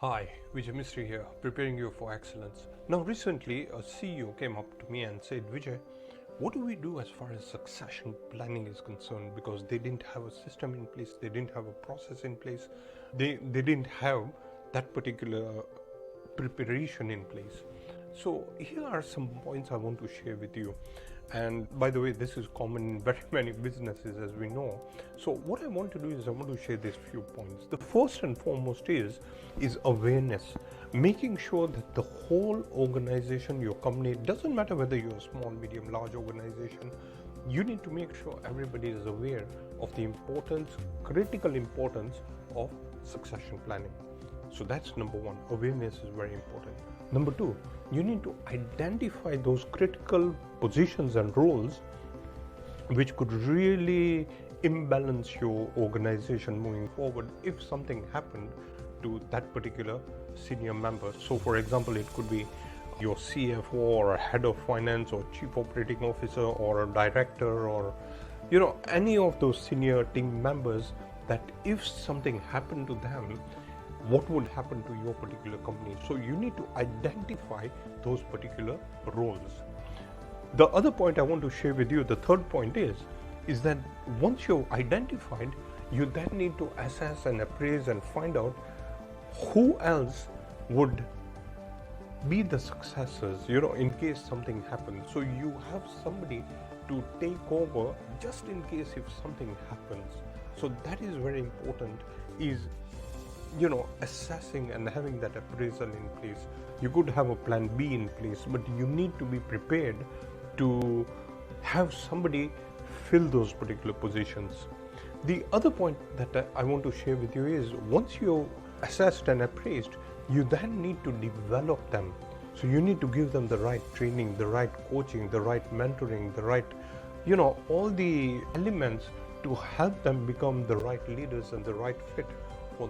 Hi, Vijay Mistri here, preparing you for excellence. Now, recently, a CEO came up to me and said, Vijay, what do we do as far as succession planning is concerned? Because they didn't have a system in place, they didn't have a process in place, they didn't have that particular preparation in place. So, here are some points I want to share with you. And by the way, this is common in very many businesses, as we know. So what I want to do is I want to share these few points. The first and foremost is awareness, making sure that the whole organization, your company, it doesn't matter whether you're a small, medium, large organization, you need to make sure everybody is aware of the importance, critical importance of succession planning. So that's number one. Awareness is very important. Number two, you need to identify those critical positions and roles which could really imbalance your organization moving forward if something happened to that particular senior member. So for example, it could be your CFO or a head of finance or chief operating officer or a director or any of those senior team members, that if something happened to them, what would happen to your particular company. So you need to identify those particular roles. The other point I want to share with you, the third point is that once you've identified, you then need to assess and appraise and find out who else would be the successors, in case something happens. So you have somebody to take over just in case if something happens. So that is very important, is assessing and having that appraisal in place. You could have a plan B in place, but you need to be prepared to have somebody fill those particular positions. The other point that I want to share with you is, once you're assessed and appraised, you then need to develop them. So you need to give them the right training, the right coaching, the right mentoring, the right, all the elements to help them become the right leaders and the right fit for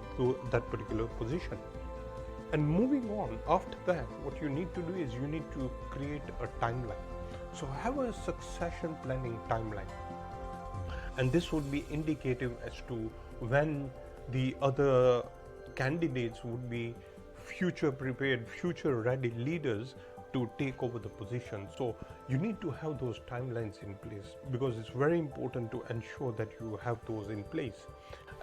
that particular position. And moving on, after that, what you need to do is you need to create a timeline. So have a succession planning timeline, and this would be indicative as to when the other candidates would be future prepared, future ready leaders to take over the position. So you need to have those timelines in place, because it's very important to ensure that you have those in place.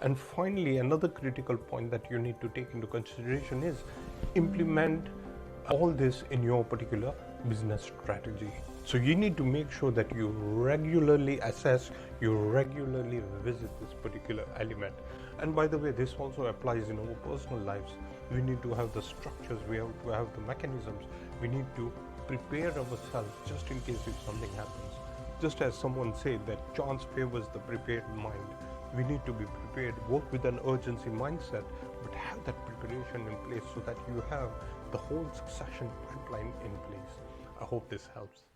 And finally, another critical point that you need to take into consideration is implement all this in your particular business strategy. So you need to make sure that you regularly assess, you regularly visit this particular element. And by the way, this also applies in our personal lives. We need to have the structures, we have to have the mechanisms, we need to prepare ourselves just in case if something happens. Just as someone said that chance favors the prepared mind. We need to be prepared, work with an urgency mindset, but have that preparation in place so that you have the whole succession pipeline in place. I hope this helps.